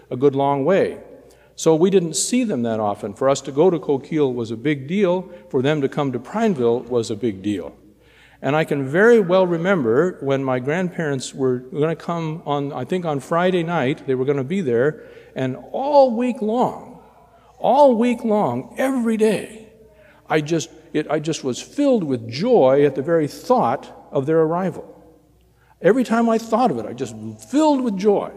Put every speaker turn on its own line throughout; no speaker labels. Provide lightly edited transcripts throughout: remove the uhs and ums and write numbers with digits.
a good long way. So we didn't see them that often. For us to go to Coquille was a big deal. For them to come to Prineville was a big deal. And I can very well remember when my grandparents were going to come on, I think on Friday night, they were going to be there, and all week long, every day, I just was filled with joy at the very thought of their arrival. Every time I thought of it, I just filled with joy.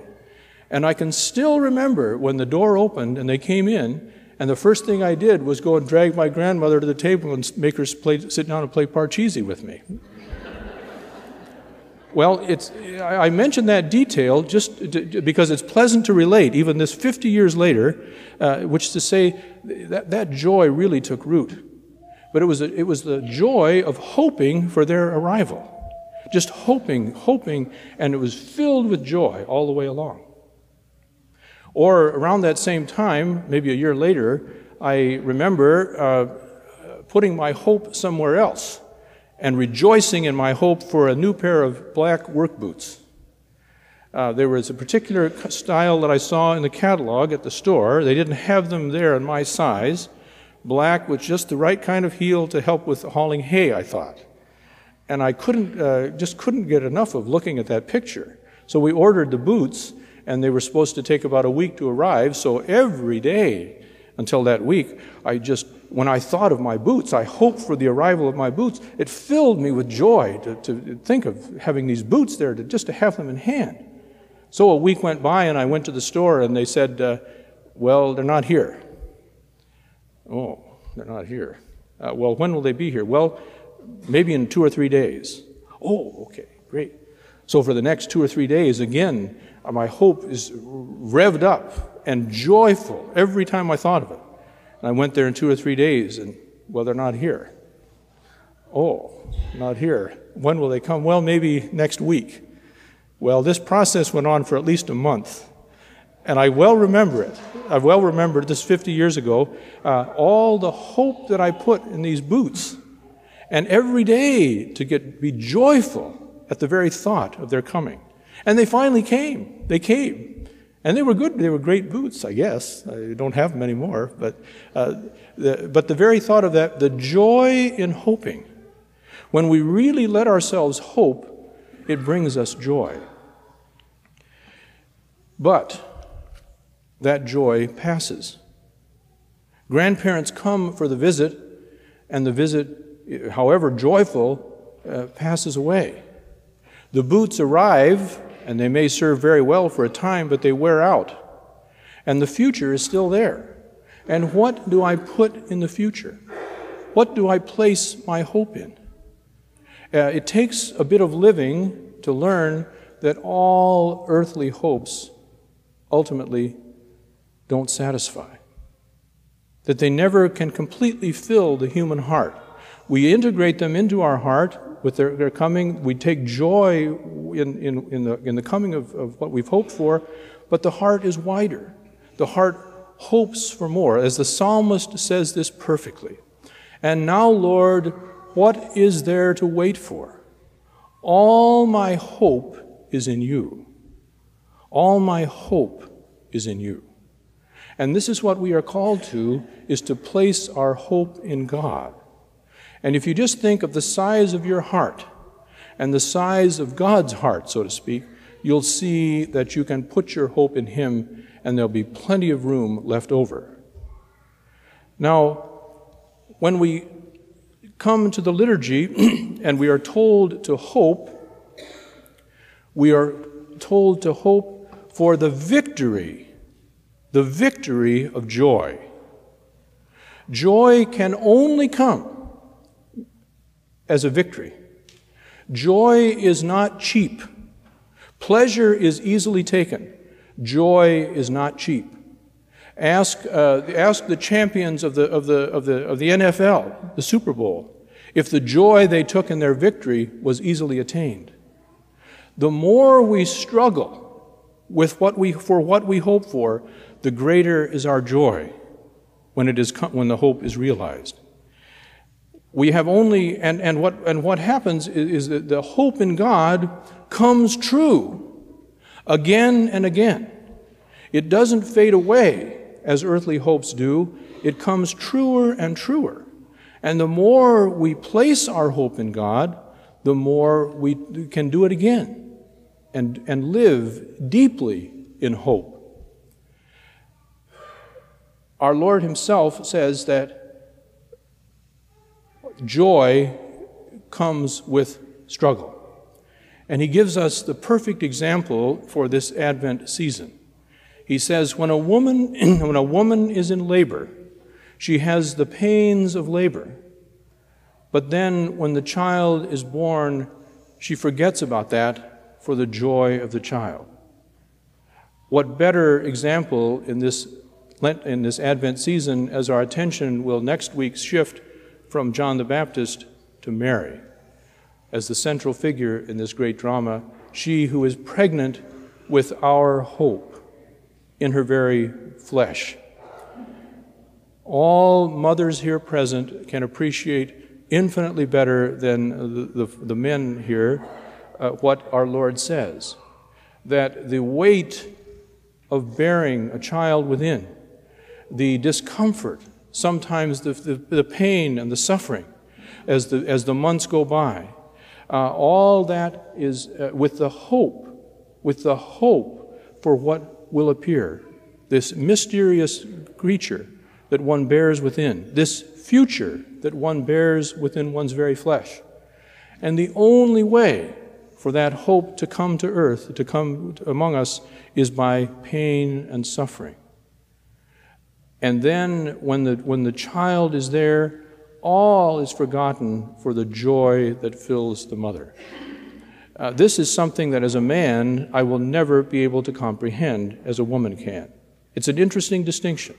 And I can still remember when the door opened and they came in, and the first thing I did was go and drag my grandmother to the table and make her sit down and play Parcheesi with me. Well, I mention that detail just because it's pleasant to relate, even this 50 years later, which to say that joy really took root. But it was the joy of hoping for their arrival. Just hoping, and it was filled with joy all the way along. Or around that same time, maybe a year later, I remember putting my hope somewhere else and rejoicing in my hope for a new pair of black work boots. There was a particular style that I saw in the catalog at the store. They didn't have them there in my size. Black with just the right kind of heel to help with hauling hay, I thought. And I just couldn't get enough of looking at that picture. So we ordered the boots, and they were supposed to take about a week to arrive. So every day until that week, when I thought of my boots, I hoped for the arrival of my boots. It filled me with joy to think of having these boots there, just to have them in hand. So a week went by, and I went to the store, and they said, well, they're not here. Oh, they're not here. Well, when will they be here? Well, maybe in 2 or 3 days. Oh, okay, great. So for the next 2 or 3 days, again, my hope is revved up and joyful every time I thought of it. And I went there in 2 or 3 days, and, well, they're not here. Oh, not here. When will they come? Well, maybe next week. Well, this process went on for at least a month. And I well remember it. I well remember this 50 years ago, all the hope that I put in these boots. And every day to be joyful at the very thought of their coming. And they finally came. They came. And they were good. They were great boots, I guess. I don't have them anymore. But the very thought of that, the joy in hoping. When we really let ourselves hope, it brings us joy. But that joy passes. Grandparents come for the visit, and the visit, however joyful, passes away. The boots arrive, and they may serve very well for a time, but they wear out. And the future is still there. And what do I put in the future? What do I place my hope in? It takes a bit of living to learn that all earthly hopes ultimately don't satisfy. That they never can completely fill the human heart. We integrate them into our heart with their coming. We take joy in the coming of what we've hoped for, but the heart is wider. The heart hopes for more, as the psalmist says this perfectly. And now, Lord, what is there to wait for? All my hope is in you. All my hope is in you. And this is what we are called to, is to place our hope in God. And if you just think of the size of your heart and the size of God's heart, so to speak, you'll see that you can put your hope in Him and there'll be plenty of room left over. Now, when we come to the liturgy and we are told to hope, we are told to hope for the victory of joy. Joy can only come as a victory. Joy is not cheap. Pleasure is easily taken. Joy is not cheap. Ask the champions of the NFL, the Super Bowl, if the joy they took in their victory was easily attained. The more we struggle with what we hope for, the greater is our joy when the hope is realized. We have only, and what happens is that the hope in God comes true again and again. It doesn't fade away as earthly hopes do. It comes truer and truer. And the more we place our hope in God, the more we can do it again and live deeply in hope. Our Lord himself says that joy comes with struggle. And he gives us the perfect example for this Advent season. He says, when a woman is in labor, she has the pains of labor. But then when the child is born, she forgets about that for the joy of the child. What better example in this Advent season, as our attention will next week shift from John the Baptist to Mary as the central figure in this great drama, she who is pregnant with our hope in her very flesh. All mothers here present can appreciate infinitely better than the men here what our Lord says, that the weight of bearing a child within, the discomfort, sometimes the pain and the suffering as the months go by, all that is with the hope for what will appear, this mysterious creature that one bears within, this future that one bears within one's very flesh. And the only way for that hope to come to earth, to come among us, is by pain and suffering. And then when the child is there, all is forgotten for the joy that fills the mother. This is something that as a man I will never be able to comprehend as a woman can. It's an interesting distinction.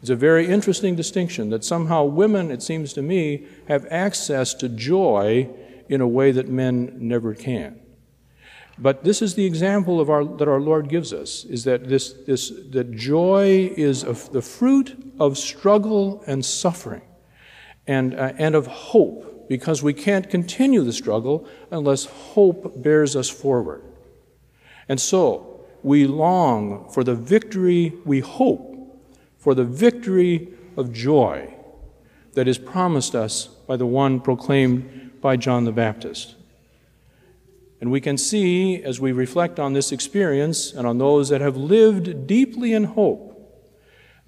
It's a very interesting distinction that somehow women, it seems to me, have access to joy in a way that men never can. But this is the example that our Lord gives us, is that that joy is the fruit of struggle and suffering and of hope, because we can't continue the struggle unless hope bears us forward. And so we long for the victory, we hope for the victory of joy that is promised us by the one proclaimed by John the Baptist. And we can see, as we reflect on this experience and on those that have lived deeply in hope,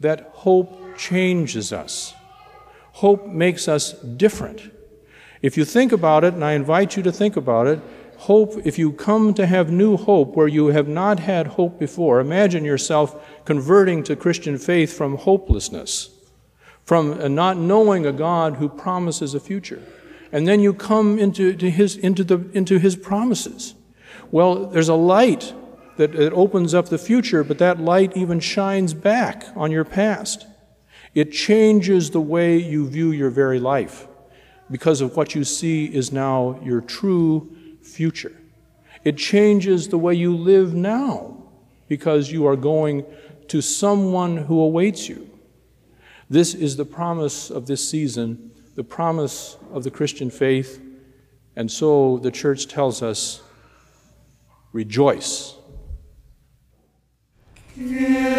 that hope changes us. Hope makes us different. If you think about it, and I invite you to think about it, hope, if you come to have new hope where you have not had hope before, imagine yourself converting to Christian faith from hopelessness, from not knowing a God who promises a future. And then you come into his promises. Well, there's a light that opens up the future, but that light even shines back on your past. It changes the way you view your very life because of what you see is now your true future. It changes the way you live now because you are going to someone who awaits you. This is the promise of this season, the promise of the Christian faith, and so the church tells us, rejoice. Yeah.